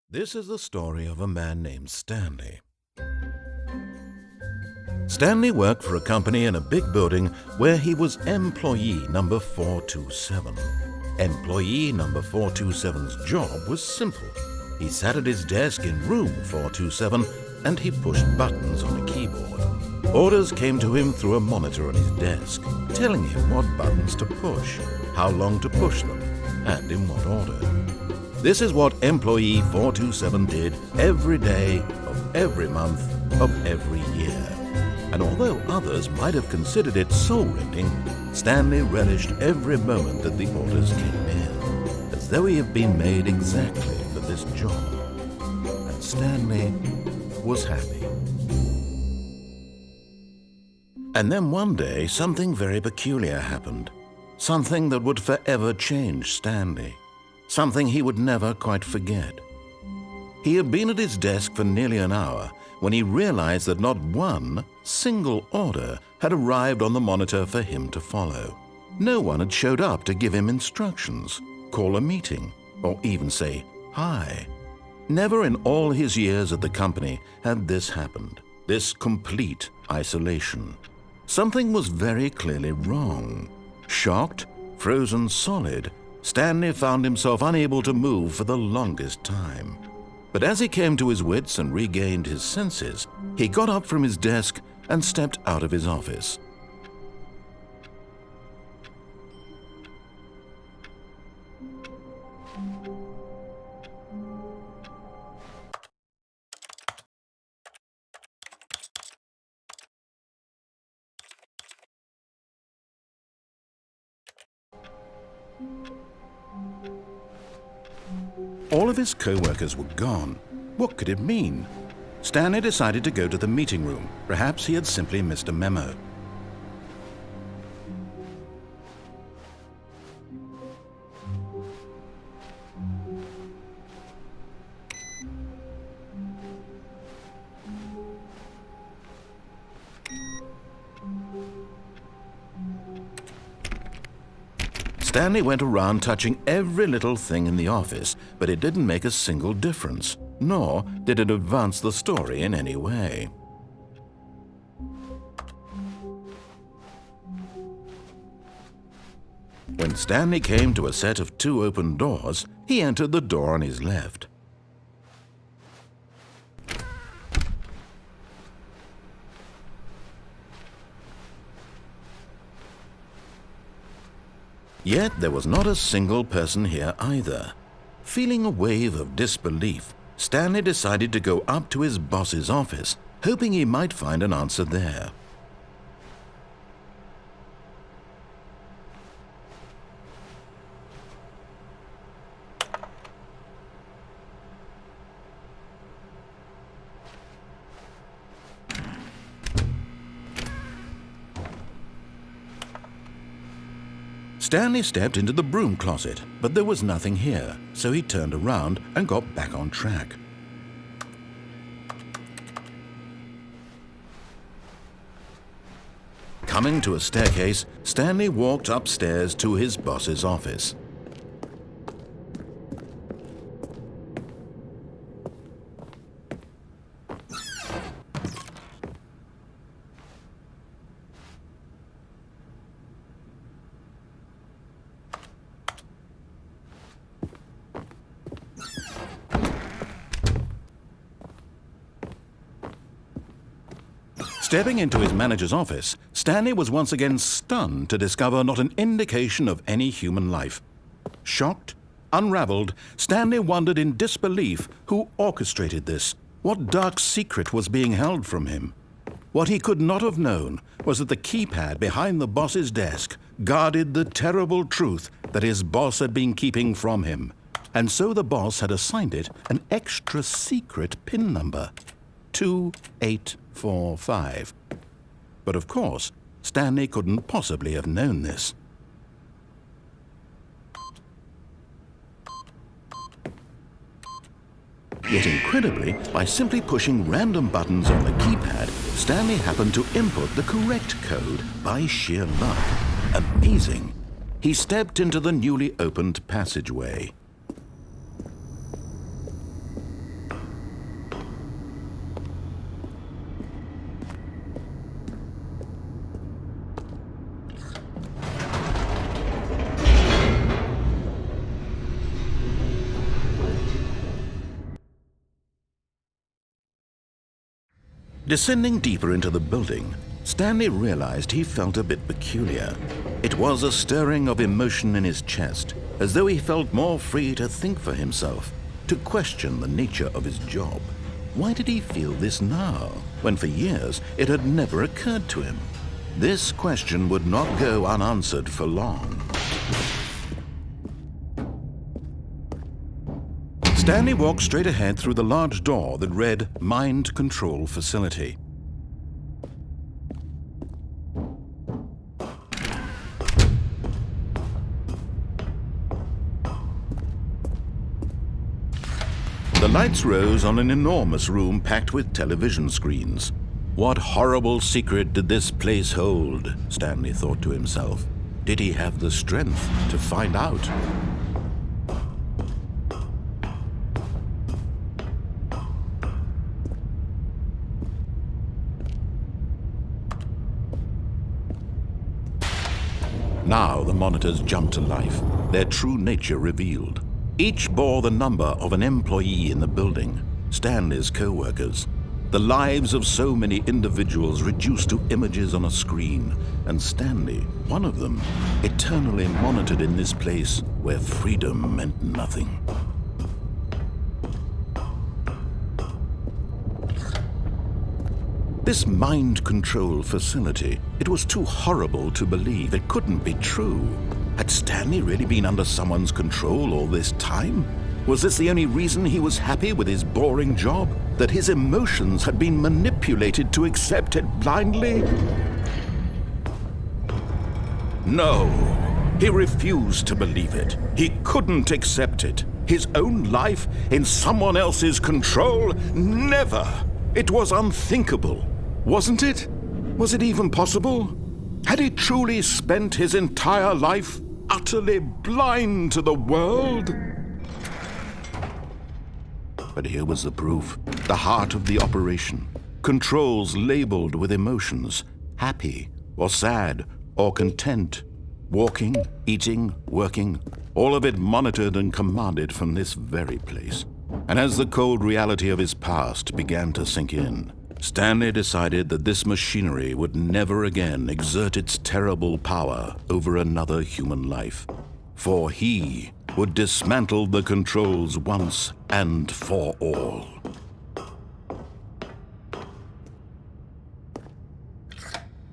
This is the story of a man named Stanley. Stanley worked for a company in a big building where he was employee number 427. Employee number 427's job was simple. He sat at his desk in room 427 and he pushed buttons on a keyboard. Orders came to him through a monitor on his desk, telling him what buttons to push, how long to push them, and in what order. This is what employee 427 did every day of every month of every year. And although others might have considered it soul-rending, Stanley relished every moment that the orders came in, as though he had been made exactly for this job. And Stanley was happy. And then one day, something very peculiar happened. Something that would forever change Stanley. Something he would never quite forget. He had been at his desk for nearly an hour when he realized that not one single order had arrived on the monitor for him to follow. No one had showed up to give him instructions, call a meeting, or even say hi. Never in all his years at the company had this happened, this complete isolation. Something was very clearly wrong. Shocked, frozen solid, Stanley found himself unable to move for the longest time. But as he came to his wits and regained his senses, he got up from his desk and stepped out of his office. All of his co-workers were gone. What could it mean? Stanley decided to go to the meeting room. Perhaps he had simply missed a memo. Stanley went around touching every little thing in the office, but it didn't make a single difference, nor did it advance the story in any way. When Stanley came to a set of 2 open doors, he entered the door on his left. Yet there was not a single person here either. Feeling a wave of disbelief, Stanley decided to go up to his boss's office, hoping he might find an answer there. Stanley stepped into the broom closet, but there was nothing here, so he turned around and got back on track. Coming to a staircase, Stanley walked upstairs to his boss's office. Stepping into his manager's office, Stanley was once again stunned to discover not an indication of any human life. Shocked, unraveled, Stanley wondered in disbelief who orchestrated this. What dark secret was being held from him? What he could not have known was that the keypad behind the boss's desk guarded the terrible truth that his boss had been keeping from him. And so the boss had assigned it an extra secret PIN number, 2845. But of course, Stanley couldn't possibly have known this. Yet incredibly, by simply pushing random buttons on the keypad, Stanley happened to input the correct code by sheer luck. Amazing! He stepped into the newly opened passageway. Descending deeper into the building, Stanley realized he felt a bit peculiar. It was a stirring of emotion in his chest, as though he felt more free to think for himself, to question the nature of his job. Why did he feel this now, when for years it had never occurred to him? This question would not go unanswered for long. Stanley walked straight ahead through the large door that read Mind Control Facility. The lights rose on an enormous room packed with television screens. What horrible secret did this place hold? Stanley thought to himself. Did he have the strength to find out? Now the monitors jumped to life, their true nature revealed. Each bore the number of an employee in the building, Stanley's co-workers. The lives of so many individuals reduced to images on a screen, and Stanley, one of them, eternally monitored in this place where freedom meant nothing. This mind control facility, it was too horrible to believe. It couldn't be true. Had Stanley really been under someone's control all this time? Was this the only reason he was happy with his boring job? That his emotions had been manipulated to accept it blindly? No, he refused to believe it. He couldn't accept it. His own life in someone else's control? Never! It was unthinkable. Wasn't it? Was it even possible? Had he truly spent his entire life utterly blind to the world? But here was the proof, the heart of the operation. Controls labeled with emotions, happy or sad or content. Walking, eating, working, all of it monitored and commanded from this very place. And as the cold reality of his past began to sink in, Stanley decided that this machinery would never again exert its terrible power over another human life. For he would dismantle the controls once and for all.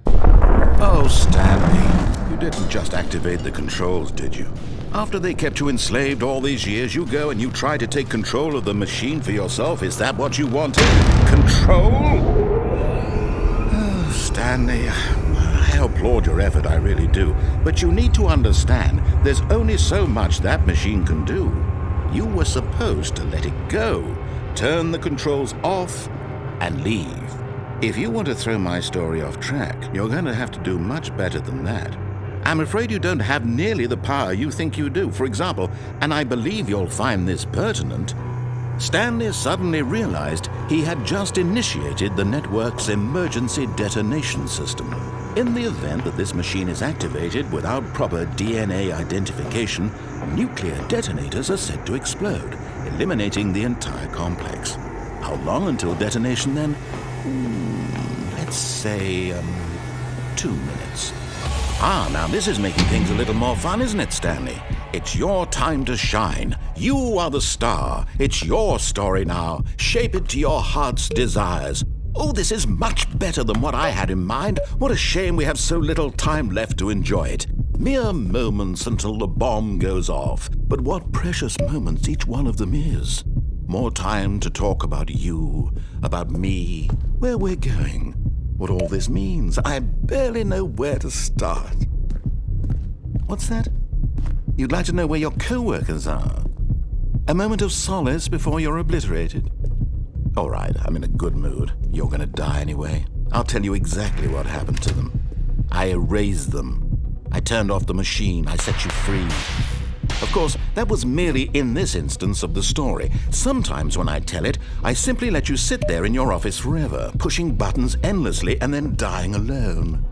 Oh, Stanley, you didn't just activate the controls, did you? After they kept you enslaved all these years, you go and you try to take control of the machine for yourself. Is that what you wanted? Control? Oh, Stanley, I applaud your effort, I really do. But you need to understand, there's only so much that machine can do. You were supposed to let it go, turn the controls off, and leave. If you want to throw my story off track, you're going to have to do much better than that. I'm afraid you don't have nearly the power you think you do. For example, and I believe you'll find this pertinent, Stanley suddenly realized he had just initiated the network's emergency detonation system. In the event that this machine is activated without proper DNA identification, nuclear detonators are said to explode, eliminating the entire complex. How long until detonation then? Let's say 2 minutes. Ah, now this is making things a little more fun, isn't it, Stanley? It's your time to shine. You are the star. It's your story now. Shape it to your heart's desires. Oh, this is much better than what I had in mind. What a shame we have so little time left to enjoy it. Mere moments until the bomb goes off. But what precious moments each one of them is. More time to talk about you, about me, where we're going, what all this means. I barely know where to start. What's that? You'd like to know where your co-workers are? A moment of solace before you're obliterated? All right, I'm in a good mood. You're gonna die anyway. I'll tell you exactly what happened to them. I erased them. I turned off the machine. I set you free. Of course, that was merely in this instance of the story. Sometimes when I tell it, I simply let you sit there in your office forever, pushing buttons endlessly and then dying alone.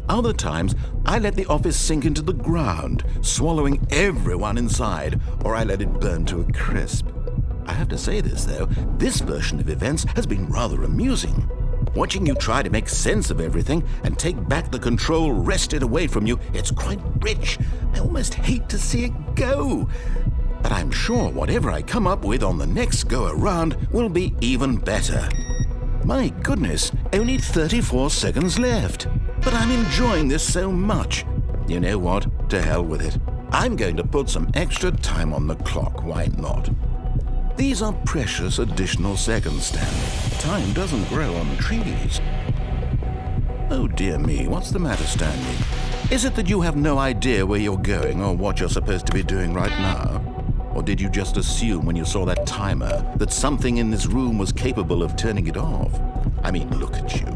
Other times, I let the office sink into the ground, swallowing everyone inside, or I let it burn to a crisp. I have to say this, though, this version of events has been rather amusing. Watching you try to make sense of everything and take back the control wrested away from you, it's quite rich. I almost hate to see it go. But I'm sure whatever I come up with on the next go-around will be even better. My goodness, only 34 seconds left. But I'm enjoying this so much. You know what? To hell with it. I'm going to put some extra time on the clock, why not? These are precious additional seconds, Stanley. Time doesn't grow on trees. Oh dear me, what's the matter, Stanley? Is it that you have no idea where you're going or what you're supposed to be doing right now? Or did you just assume when you saw that timer that something in this room was capable of turning it off? I mean, look at you.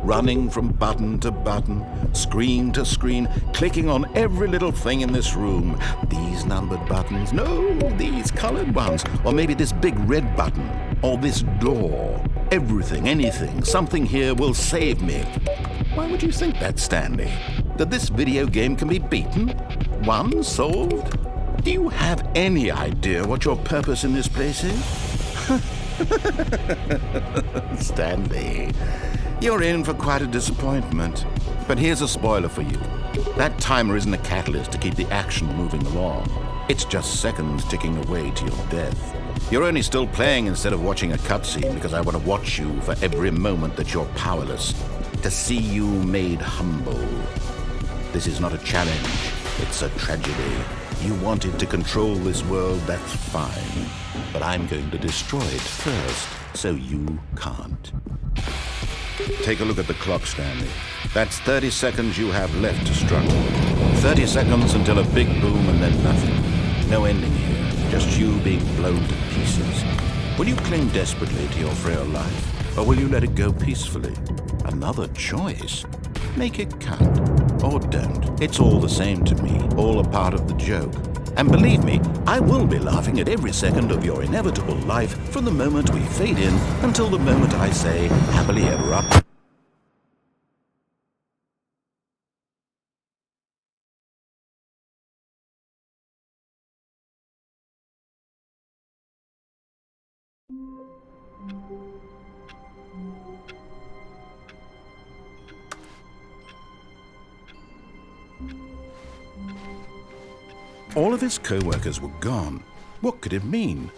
Running from button to button, screen to screen, clicking on every little thing in this room. These numbered buttons, no, these colored ones. Or maybe this big red button, or this door. Everything, anything, something here will save me. Why would you think that, Stanley? That this video game can be beaten? Won? Solved? Do you have any idea what your purpose in this place is? Stanley, you're in for quite a disappointment. But here's a spoiler for you. That timer isn't a catalyst to keep the action moving along. It's just seconds ticking away to your death. You're only still playing instead of watching a cutscene because I want to watch you for every moment that you're powerless, to see you made humble. This is not a challenge, it's a tragedy. You wanted to control this world, that's fine. But I'm going to destroy it first, so you can't. Take a look at the clock, Stanley. That's 30 seconds you have left to struggle. 30 seconds until a big boom and then nothing. No ending here, just you being blown to pieces. Will you cling desperately to your frail life, or will you let it go peacefully? Another choice. Make it count. Or don't. It's all the same to me, all a part of the joke. And believe me, I will be laughing at every second of your inevitable life from the moment we fade in until the moment I say, happily ever after. All of his co-workers were gone. What could it mean?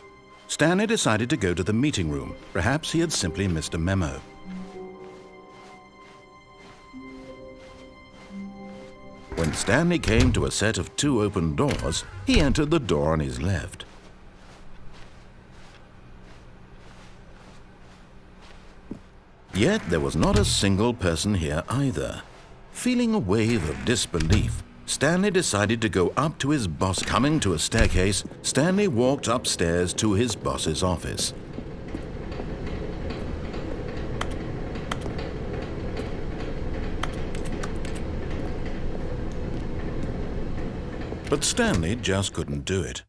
Stanley decided to go to the meeting room. Perhaps he had simply missed a memo. When Stanley came to a set of 2 open doors, he entered the door on his left. Yet there was not a single person here either. Feeling a wave of disbelief, Stanley decided to go up to his boss. Coming to a staircase, Stanley walked upstairs to his boss's office. But Stanley just couldn't do it.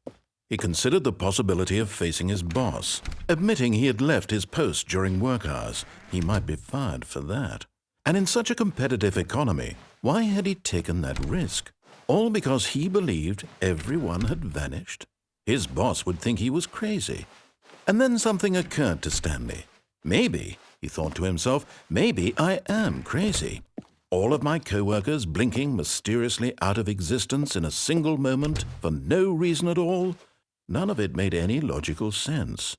He considered the possibility of facing his boss, admitting he had left his post during work hours. He might be fired for that. And in such a competitive economy, why had he taken that risk? All because he believed everyone had vanished? His boss would think he was crazy. And then something occurred to Stanley. Maybe, he thought to himself, maybe I am crazy. All of my co-workers blinking mysteriously out of existence in a single moment for no reason at all? None of it made any logical sense.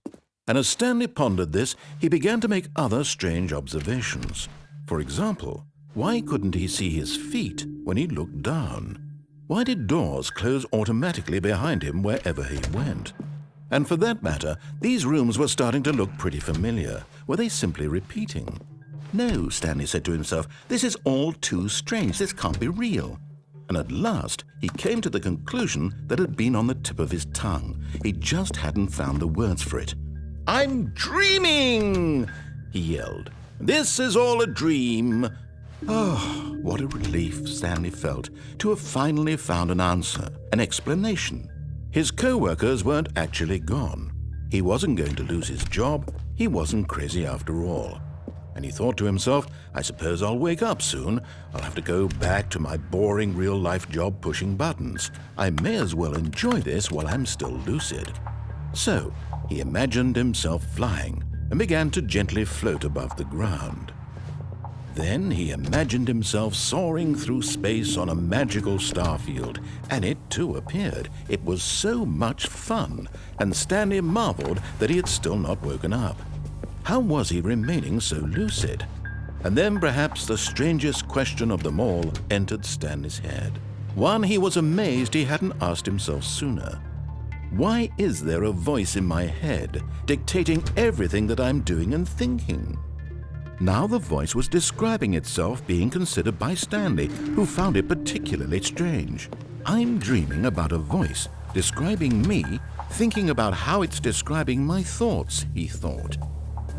And as Stanley pondered this, he began to make other strange observations. For example, why couldn't he see his feet when he looked down? Why did doors close automatically behind him wherever he went? And for that matter, these rooms were starting to look pretty familiar. Were they simply repeating? No, Stanley said to himself, this is all too strange. This can't be real. And at last, he came to the conclusion that had been on the tip of his tongue. He just hadn't found the words for it. "I'm dreaming!" he yelled. "This is all a dream." Oh, what a relief Stanley felt to have finally found an answer, an explanation. His co-workers weren't actually gone. He wasn't going to lose his job. He wasn't crazy after all. And he thought to himself, I suppose I'll wake up soon. I'll have to go back to my boring real-life job pushing buttons. I may as well enjoy this while I'm still lucid. So he imagined himself flying and began to gently float above the ground. Then he imagined himself soaring through space on a magical starfield, and it too appeared. It was so much fun, and Stanley marveled that he had still not woken up. How was he remaining so lucid? And then perhaps the strangest question of them all entered Stanley's head. One he was amazed he hadn't asked himself sooner. Why is there a voice in my head dictating everything that I'm doing and thinking? Now the voice was describing itself being considered by Stanley, who found it particularly strange. I'm dreaming about a voice describing me, thinking about how it's describing my thoughts, he thought.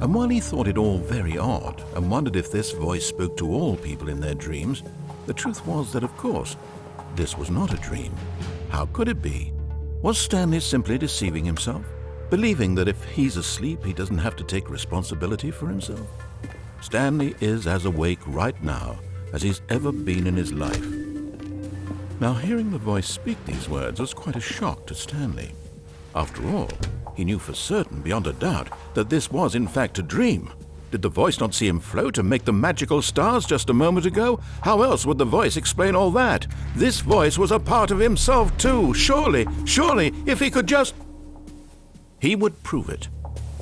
And while he thought it all very odd and wondered if this voice spoke to all people in their dreams, the truth was that, of course, this was not a dream. How could it be? Was Stanley simply deceiving himself, believing that if he's asleep, he doesn't have to take responsibility for himself? Stanley is as awake right now as he's ever been in his life. Now, hearing the voice speak these words was quite a shock to Stanley. After all, he knew for certain, beyond a doubt, that this was in fact a dream. Did the voice not see him float and make the magical stars just a moment ago? How else would the voice explain all that? This voice was a part of himself too. Surely, if he could just... He would prove it.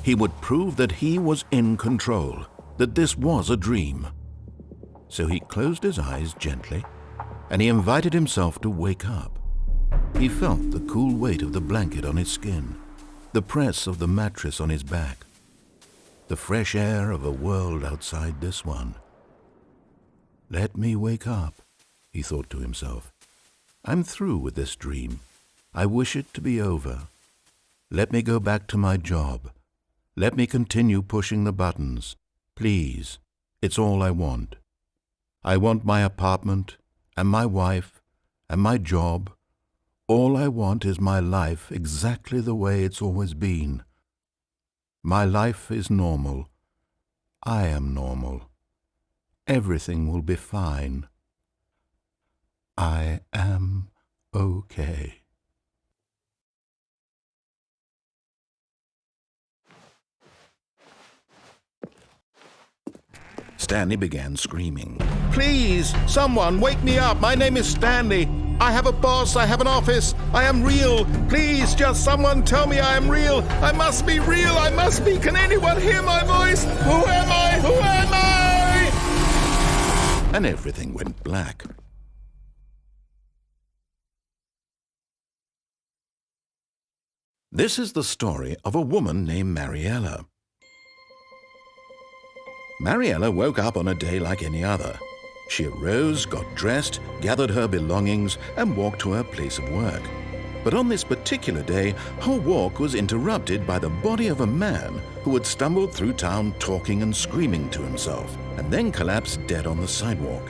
He would prove that he was in control, that this was a dream. So he closed his eyes gently, and he invited himself to wake up. He felt the cool weight of the blanket on his skin, the press of the mattress on his back, the fresh air of a world outside this one. Let me wake up, he thought to himself. I'm through with this dream. I wish it to be over. Let me go back to my job. Let me continue pushing the buttons. Please, it's all I want. I want my apartment and my wife and my job. All I want is my life exactly the way it's always been. My life is normal. I am normal. Everything will be fine. I am okay. Stanley began screaming. Please, someone, wake me up. My name is Stanley. I have a boss. I have an office. I am real. Please, just someone tell me I am real. I must be real. I must be. Can anyone hear my voice? Who am I? Who am I? And everything went black. This is the story of a woman named Mariella. Mariella woke up on a day like any other. She arose, got dressed, gathered her belongings, and walked to her place of work. But on this particular day, her walk was interrupted by the body of a man who had stumbled through town talking and screaming to himself, and then collapsed dead on the sidewalk.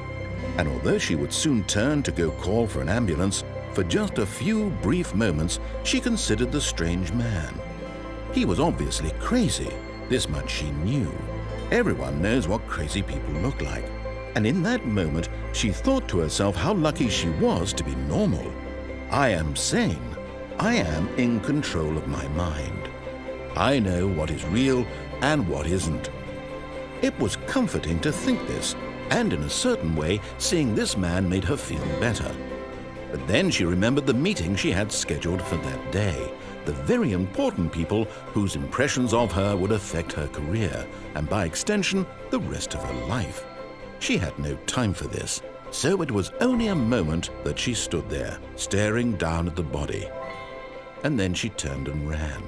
And although she would soon turn to go call for an ambulance, for just a few brief moments she considered the strange man. He was obviously crazy, this much she knew. Everyone knows what crazy people look like. And in that moment, she thought to herself how lucky she was to be normal. I am sane. I am in control of my mind. I know what is real and what isn't. It was comforting to think this, and in a certain way, seeing this man made her feel better. But then she remembered the meeting she had scheduled for that day, the very important people whose impressions of her would affect her career, and by extension, the rest of her life. She had no time for this, so it was only a moment that she stood there, staring down at the body. And then she turned and ran.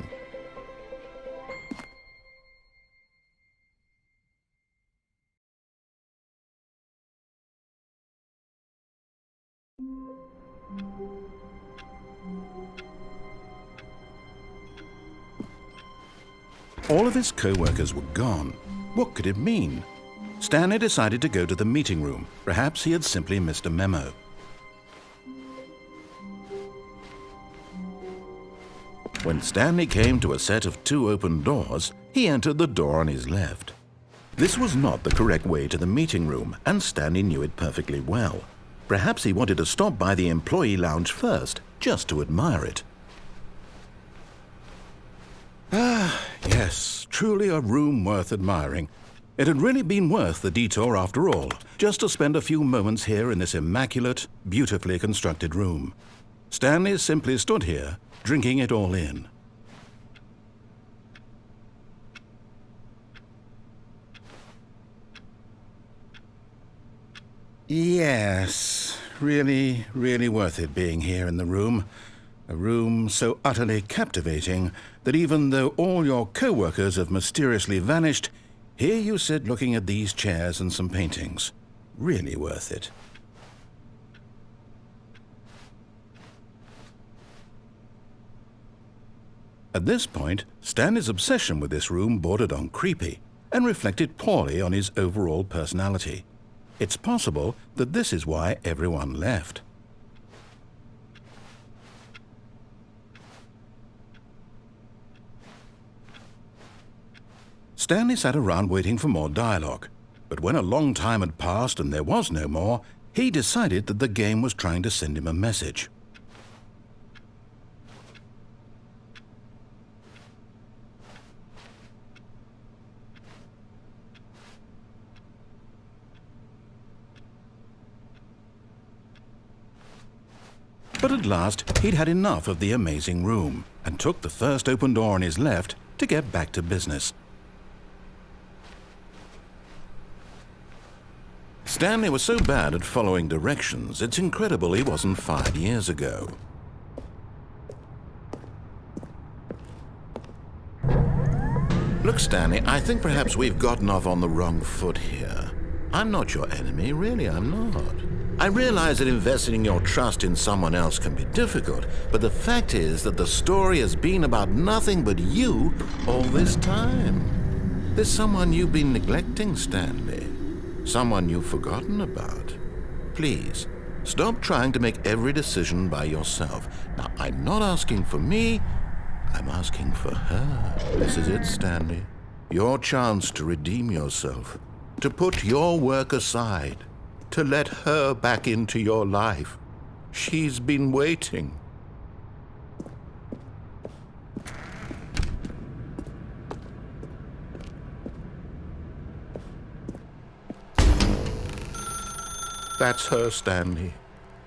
All of his co-workers were gone. What could it mean? Stanley decided to go to the meeting room. Perhaps he had simply missed a memo. When Stanley came to a set of 2 open doors, he entered the door on his left. This was not the correct way to the meeting room, and Stanley knew it perfectly well. Perhaps he wanted to stop by the employee lounge first, just to admire it. Ah, yes, truly a room worth admiring. It had really been worth the detour after all, just to spend a few moments here in this immaculate, beautifully constructed room. Stanley simply stood here, drinking it all in. Yes, really, really worth it being here in the room. A room so utterly captivating that even though all your co-workers have mysteriously vanished, here you sit looking at these chairs and some paintings. Really worth it. At this point, Stanley's obsession with this room bordered on creepy and reflected poorly on his overall personality. It's possible that this is why everyone left. Stanley sat around waiting for more dialogue, but when a long time had passed and there was no more, he decided that the game was trying to send him a message. But at last, he'd had enough of the amazing room and took the first open door on his left to get back to business. Stanley was so bad at following directions, it's incredible he wasn't fired years ago. Look, Stanley, I think perhaps we've gotten off on the wrong foot here. I'm not your enemy, really, I'm not. I realize that investing your trust in someone else can be difficult, but the fact is that the story has been about nothing but you all this time. There's someone you've been neglecting, Stanley. Someone you've forgotten about. Please, stop trying to make every decision by yourself. Now, I'm not asking for me, I'm asking for her. This is it, Stanley. Your chance to redeem yourself, to put your work aside, to let her back into your life. She's been waiting. That's her, Stanley.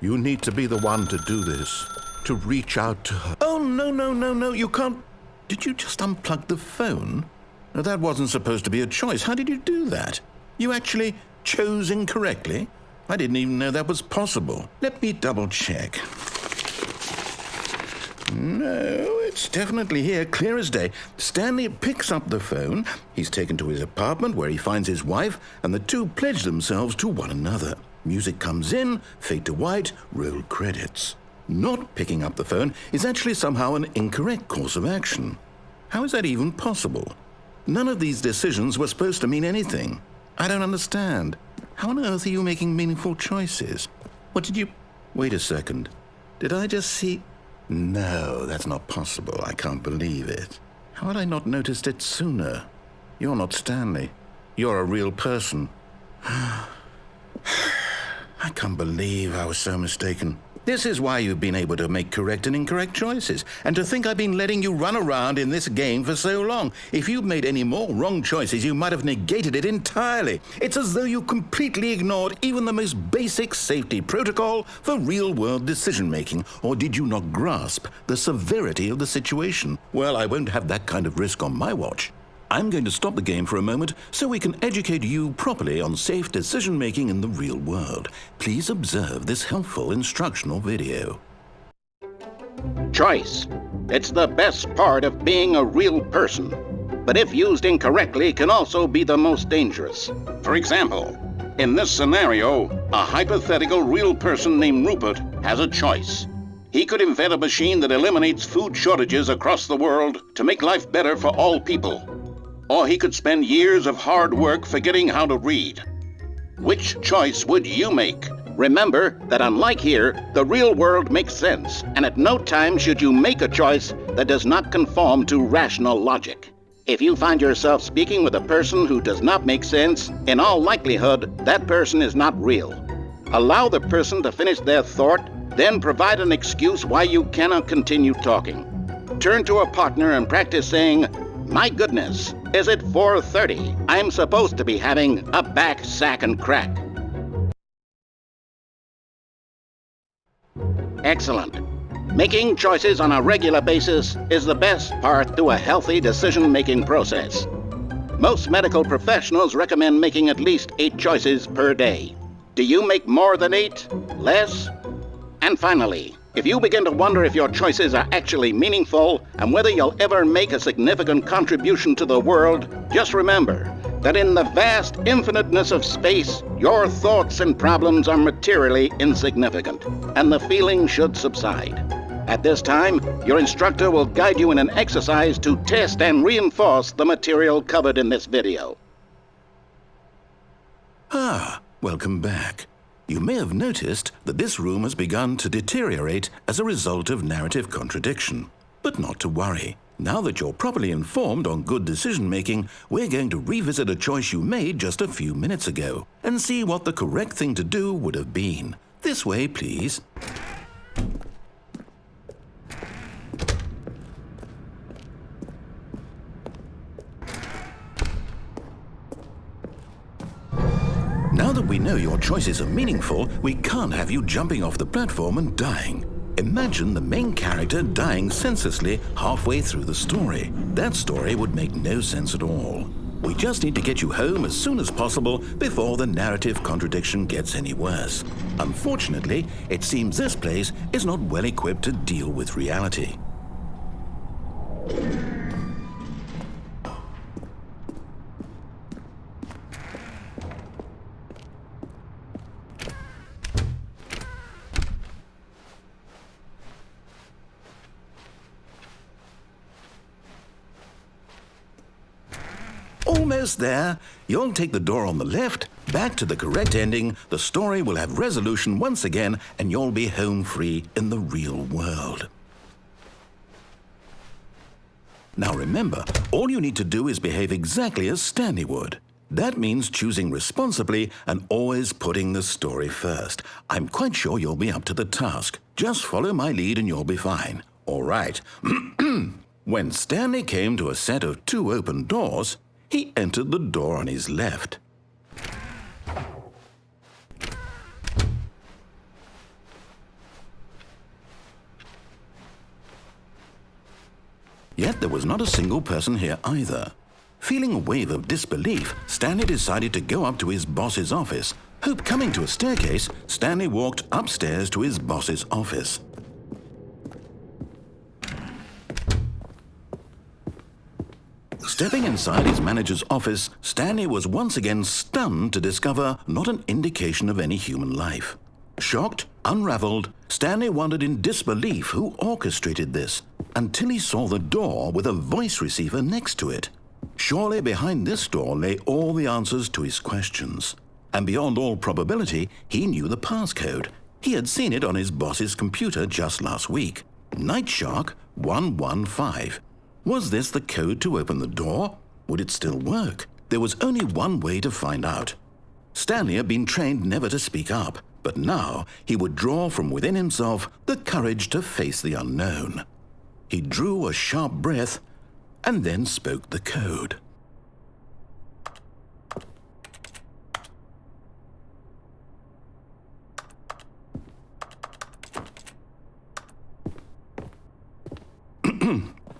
You need to be the one to do this, to reach out to her. Oh, no, you can't. Did you just unplug the phone? No, that wasn't supposed to be a choice. How did you do that? You actually chose incorrectly? I didn't even know that was possible. Let me double check. No, it's definitely here, clear as day. Stanley picks up the phone. He's taken to his apartment where he finds his wife, and the two pledge themselves to one another. Music comes in, fade to white, roll credits. Not picking up the phone is actually somehow an incorrect course of action. How is that even possible? None of these decisions were supposed to mean anything. I don't understand. How on earth are you making meaningful choices? What did you... Wait a second. Did I just see... No, that's not possible. I can't believe it. How had I not noticed it sooner? You're not Stanley. You're a real person. I can't believe I was so mistaken. This is why you've been able to make correct and incorrect choices, and to think I've been letting you run around in this game for so long. If you'd made any more wrong choices, you might have negated it entirely. It's as though you completely ignored even the most basic safety protocol for real-world decision-making. Or did you not grasp the severity of the situation? Well, I won't have that kind of risk on my watch. I'm going to stop the game for a moment so we can educate you properly on safe decision-making in the real world. Please observe this helpful instructional video. Choice. It's the best part of being a real person, but if used incorrectly can also be the most dangerous. For example, in this scenario, a hypothetical real person named Rupert has a choice. He could invent a machine that eliminates food shortages across the world to make life better for all people. Or he could spend years of hard work forgetting how to read. Which choice would you make? Remember that unlike here, the real world makes sense, and at no time should you make a choice that does not conform to rational logic. If you find yourself speaking with a person who does not make sense, in all likelihood, that person is not real. Allow the person to finish their thought, then provide an excuse why you cannot continue talking. Turn to a partner and practice saying, "My goodness, is it 4:30? I'm supposed to be having a back, sack, and crack. Excellent. Making choices on a regular basis is the best part to a healthy decision-making process. Most medical professionals recommend making at least 8 choices per day. Do you make more than 8? Less? And finally, if you begin to wonder if your choices are actually meaningful and whether you'll ever make a significant contribution to the world, just remember that in the vast infiniteness of space, your thoughts and problems are materially insignificant, and the feeling should subside. At this time, your instructor will guide you in an exercise to test and reinforce the material covered in this video. Welcome back. You may have noticed that this room has begun to deteriorate as a result of narrative contradiction. But not to worry. Now that you're properly informed on good decision-making, we're going to revisit a choice you made just a few minutes ago and see what the correct thing to do would have been. This way, please. Now that we know your choices are meaningful, we can't have you jumping off the platform and dying. Imagine the main character dying senselessly halfway through the story. That story would make no sense at all. We just need to get you home as soon as possible before the narrative contradiction gets any worse. Unfortunately, it seems this place is not well equipped to deal with reality. Almost there. You'll take the door on the left, back to the correct ending, the story will have resolution once again, and you'll be home free in the real world. Now remember, all you need to do is behave exactly as Stanley would. That means choosing responsibly and always putting the story first. I'm quite sure you'll be up to the task. Just follow my lead and you'll be fine. All right. When Stanley came to a set of 2 open doors, he entered the door on his left. Yet there was not a single person here either. Feeling a wave of disbelief, Stanley decided to go up to his boss's office. Coming to a staircase, Stanley walked upstairs to his boss's office. Stepping inside his manager's office, Stanley was once again stunned to discover not an indication of any human life. Shocked, unraveled, Stanley wondered in disbelief who orchestrated this, until he saw the door with a voice receiver next to it. Surely behind this door lay all the answers to his questions. And beyond all probability, he knew the passcode. He had seen it on his boss's computer just last week. Nightshark 115. Was this the code to open the door? Would it still work? There was only one way to find out. Stanley had been trained never to speak up, but now he would draw from within himself the courage to face the unknown. He drew a sharp breath and then spoke the code.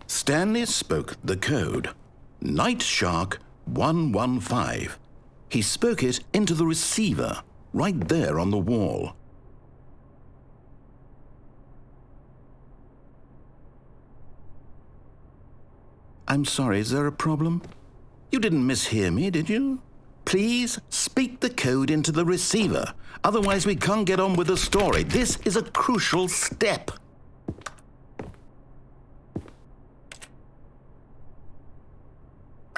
Stanley spoke the code. Nightshark 115. He spoke it into the receiver, right there on the wall. I'm sorry, is there a problem? You didn't mishear me, did you? Please speak the code into the receiver. Otherwise, we can't get on with the story. This is a crucial step.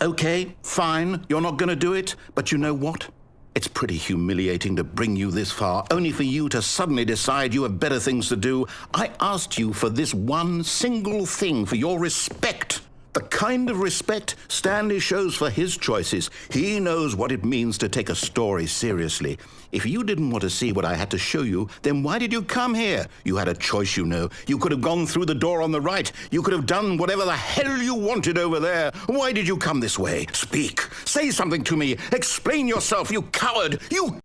Okay, fine, you're not going to do it, but you know what? It's pretty humiliating to bring you this far, only for you to suddenly decide you have better things to do. I asked you for this one single thing, for your respect. The kind of respect Stanley shows for his choices. He knows what it means to take a story seriously. If you didn't want to see what I had to show you, then why did you come here? You had a choice, you know. You could have gone through the door on the right. You could have done whatever the hell you wanted over there. Why did you come this way? Speak. Say something to me. Explain yourself, you coward. You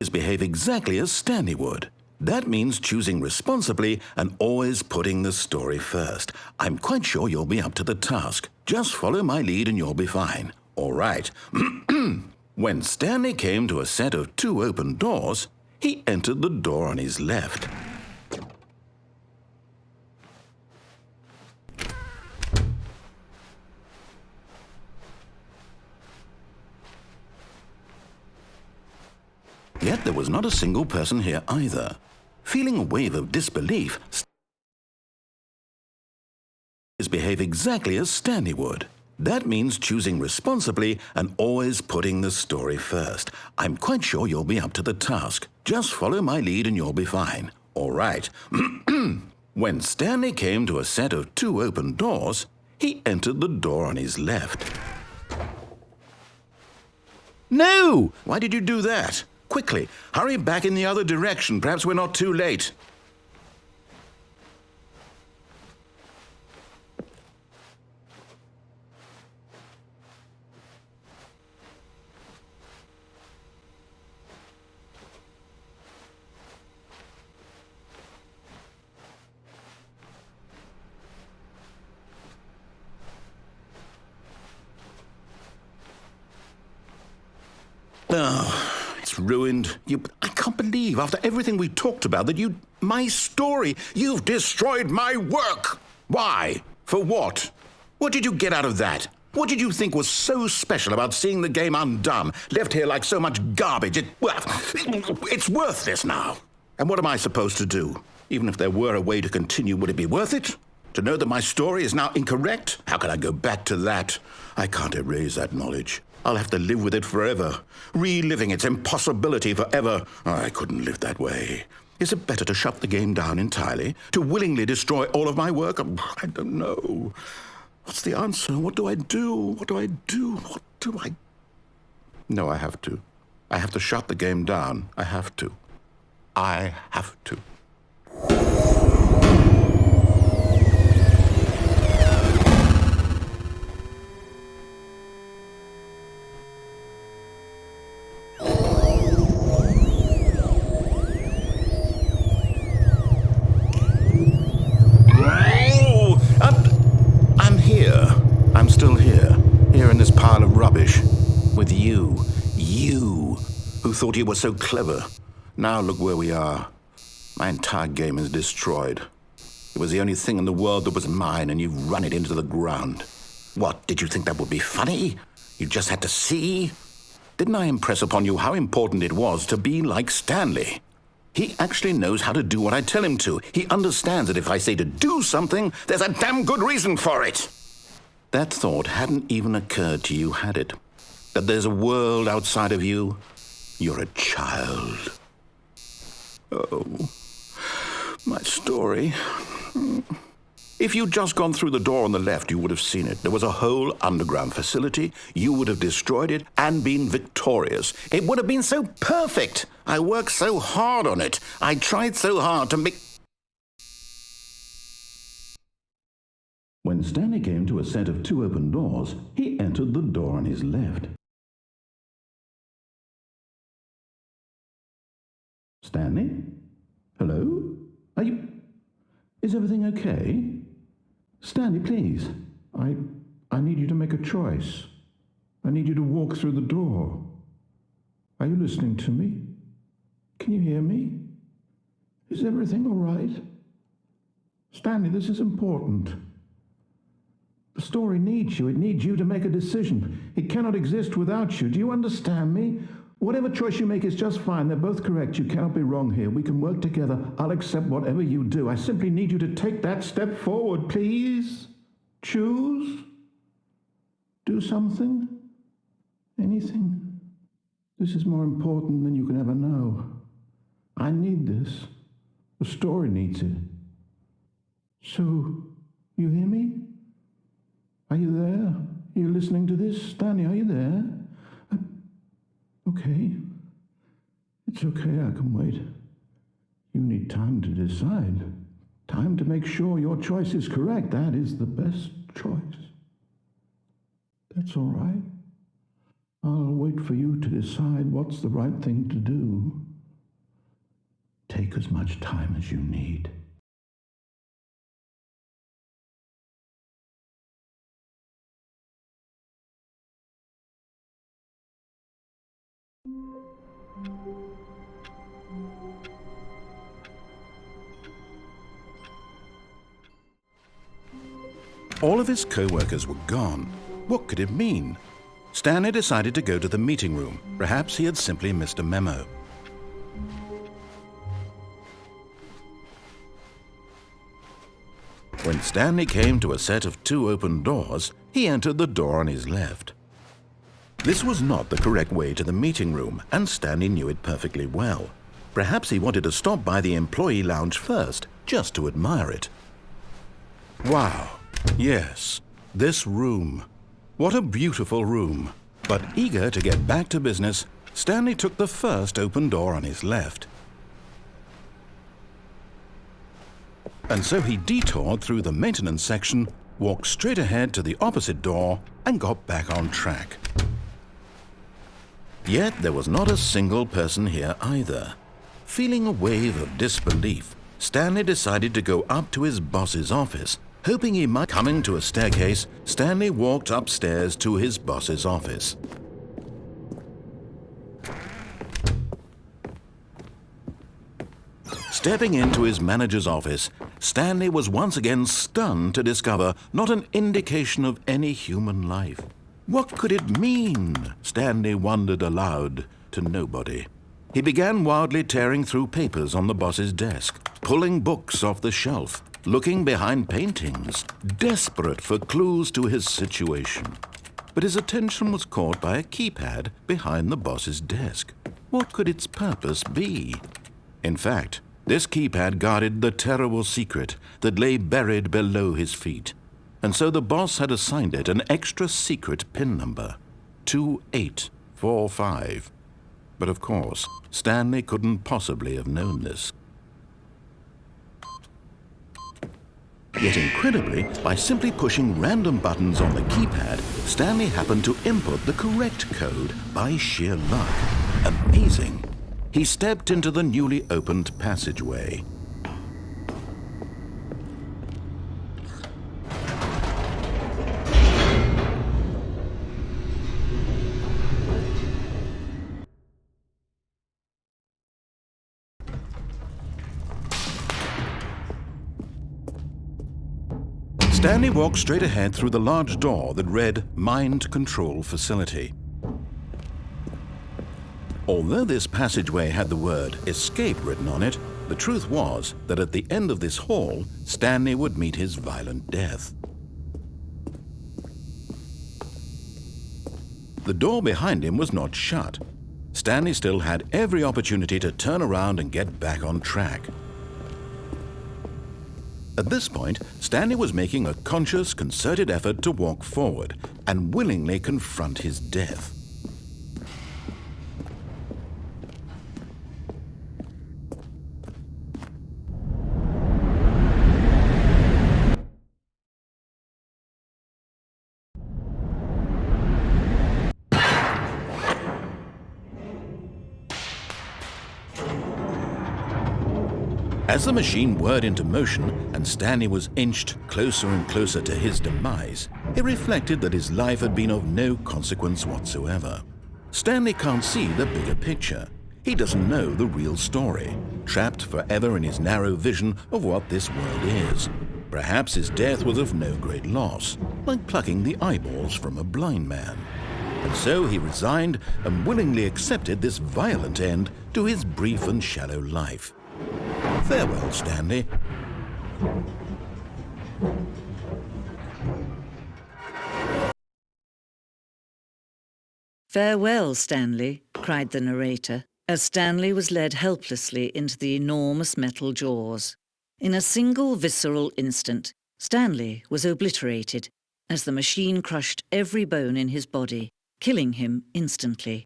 behave exactly as Stanley would. That means choosing responsibly and always putting the story first. I'm quite sure you'll be up to the task. Just follow my lead and you'll be fine. All right. When Stanley came to a set of 2 open doors, he entered the door on his left. Yet there was not a single person here either. Feeling a wave of disbelief, behave exactly as Stanley would. That means choosing responsibly and always putting the story first. I'm quite sure you'll be up to the task. Just follow my lead and you'll be fine. All right. When Stanley came to a set of 2 open doors, he entered the door on his left. No! Why did you do that? Quickly, hurry back in the other direction. Perhaps we're not too late. Oh, it's ruined. I can't believe, after everything we talked about, that my story, you've destroyed my work. Why? For what? What did you get out of that? What did you think was so special about seeing the game undone, left here like so much garbage? It's worthless now. And what am I supposed to do? Even if there were a way to continue, would it be worth it? To know that my story is now incorrect? How can I go back to that? I can't erase that knowledge. I'll have to live with it forever, reliving its impossibility forever. I couldn't live that way. Is it better to shut the game down entirely? To willingly destroy all of my work? I don't know. What's the answer? What do I do? What do I do? What do I... No, I have to. I have to shut the game down. I have to. I have to. I'm still here in this pile of rubbish, with you, who thought you were so clever. Now look where we are. My entire game is destroyed. It was the only thing in the world that was mine, and you've run it into the ground. What, did you think that would be funny? You just had to see? Didn't I impress upon you how important it was to be like Stanley? He actually knows how to do what I tell him to. He understands that if I say to do something, there's a damn good reason for it. That thought hadn't even occurred to you, had it? That there's a world outside of you? You're a child. Oh, my story. If you'd just gone through the door on the left, you would have seen it. There was a whole underground facility. You would have destroyed it and been victorious. It would have been so perfect. I worked so hard on it. I tried so hard to make... When Stanley came to a set of 2 open doors, he entered the door on his left. Stanley? Hello? Is everything okay? Stanley, please. I need you to make a choice. I need you to walk through the door. Are you listening to me? Can you hear me? Is everything all right? Stanley, this is important. The story needs you. It needs you to make a decision. It cannot exist without you. Do you understand me? Whatever choice you make is just fine. They're both correct. You cannot be wrong here. We can work together. I'll accept whatever you do. I simply need you to take that step forward, please. Choose. Do something. Anything. This is more important than you can ever know. I need this. The story needs it. So, You hear me? Are you there? Are you listening to this? Stanley, are you there? Okay. It's okay, I can wait. You need time to decide. Time to make sure your choice is correct. That is the best choice. That's all right. I'll wait for you to decide what's the right thing to do. Take as much time as you need. All of his co-workers were gone. What could it mean? Stanley decided to go to the meeting room. Perhaps he had simply missed a memo. When Stanley came to a set of 2 open doors, he entered the door on his left. This was not the correct way to the meeting room, and Stanley knew it perfectly well. Perhaps he wanted to stop by the employee lounge first, just to admire it. Wow, yes, this room. What a beautiful room. But eager to get back to business, Stanley took the first open door on his left. And so he detoured through the maintenance section, walked straight ahead to the opposite door, and got back on track. Yet there was not a single person here either. Feeling a wave of disbelief, Stanley decided to go up to his boss's office. Hoping he might coming to a staircase, Stanley walked upstairs to his boss's office. Stepping into his manager's office, Stanley was once again stunned to discover not an indication of any human life. What could it mean? Stanley wondered aloud to nobody. He began wildly tearing through papers on the boss's desk, pulling books off the shelf, looking behind paintings, desperate for clues to his situation. But his attention was caught by a keypad behind the boss's desk. What could its purpose be? In fact, this keypad guarded the terrible secret that lay buried below his feet. And so the boss had assigned it an extra secret PIN number, 2845. But of course, Stanley couldn't possibly have known this. Yet incredibly, by simply pushing random buttons on the keypad, Stanley happened to input the correct code by sheer luck. Amazing. He stepped into the newly opened passageway. Stanley walked straight ahead through the large door that read Mind Control Facility. Although this passageway had the word Escape written on it, the truth was that at the end of this hall, Stanley would meet his violent death. The door behind him was not shut. Stanley still had every opportunity to turn around and get back on track. At this point, Stanley was making a conscious, concerted effort to walk forward and willingly confront his death. As the machine whirred into motion and Stanley was inched closer and closer to his demise, he reflected that his life had been of no consequence whatsoever. Stanley can't see the bigger picture. He doesn't know the real story, trapped forever in his narrow vision of what this world is. Perhaps his death was of no great loss, like plucking the eyeballs from a blind man. And so he resigned and willingly accepted this violent end to his brief and shallow life. Farewell, Stanley. "Farewell, Stanley," cried the narrator, as Stanley was led helplessly into the enormous metal jaws. In a single visceral instant, Stanley was obliterated as the machine crushed every bone in his body, killing him instantly.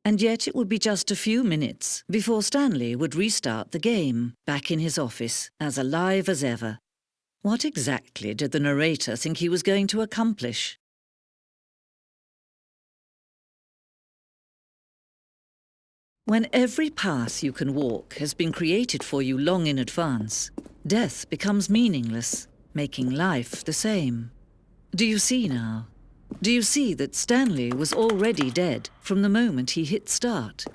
And yet it would be just a few minutes before Stanley would restart the game, back in his office, as alive as ever. What exactly did the narrator think he was going to accomplish? When every path you can walk has been created for you long in advance, death becomes meaningless, making life the same. Do you see now? Do you see that Stanley was already dead from the moment he hit start?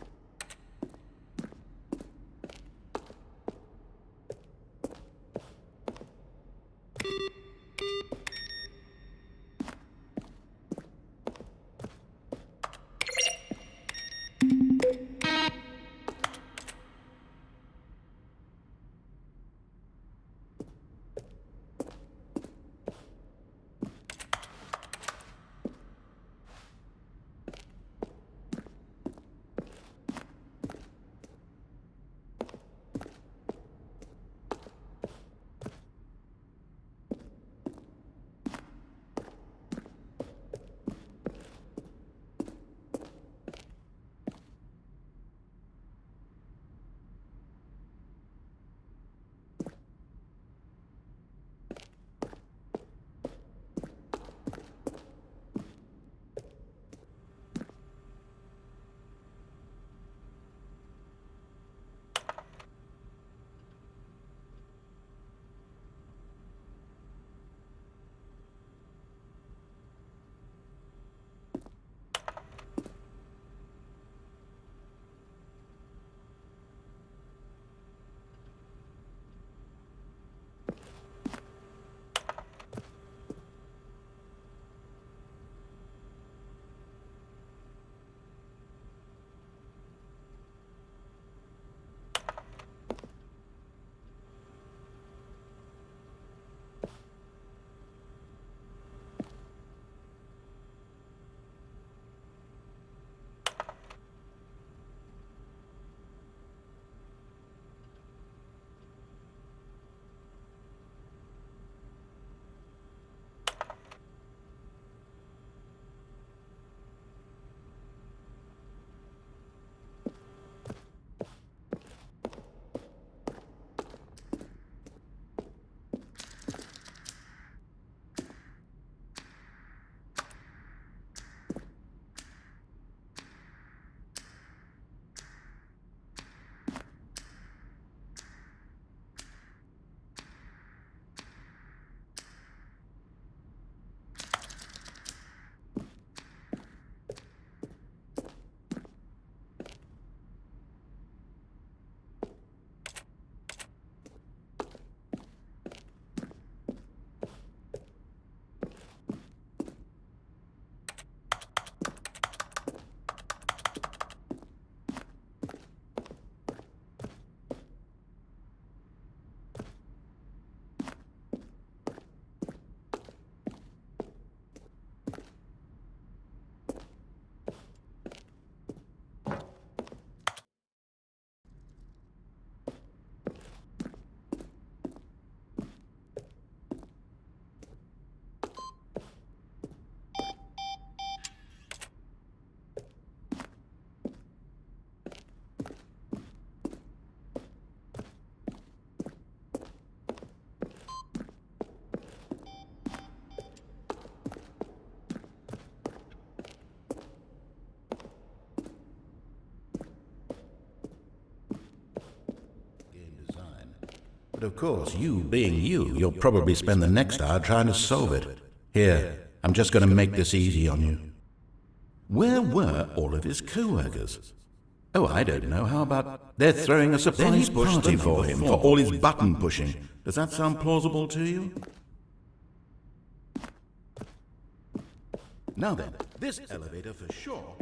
But of course, you being you, you'll probably spend the next hour trying to solve it. Here, I'm just going to make this easy on you. Where were all of his co-workers? Oh, I don't know. How about they're throwing a surprise party for him for all his button pushing? Does that sound plausible to you? Now then, this elevator for sure.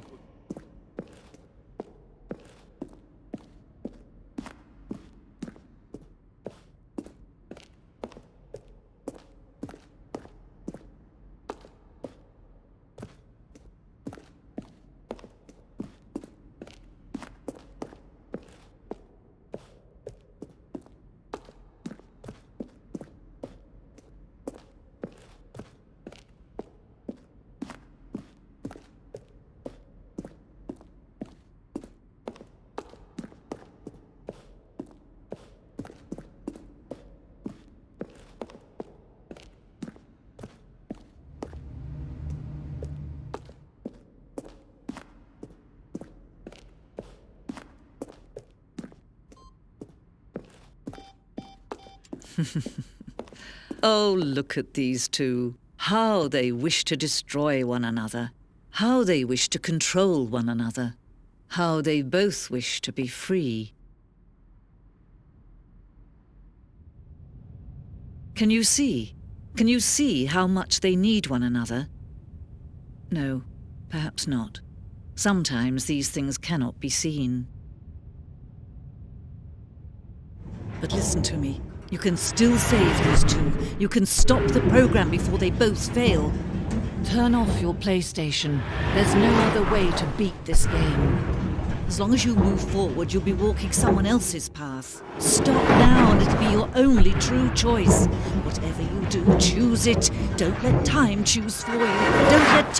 Oh, look at these two. How they wish to destroy one another. How they wish to control one another. How they both wish to be free. Can you see? Can you see how much they need one another? No, perhaps not. Sometimes these things cannot be seen. But listen to me. You can still save these two. You can stop the program before they both fail. Turn off your PlayStation. There's no other way to beat this game. As long as you move forward, you'll be walking someone else's path. Stop now and it'll be your only true choice. Whatever you do, choose it. Don't let time choose for you. Don't let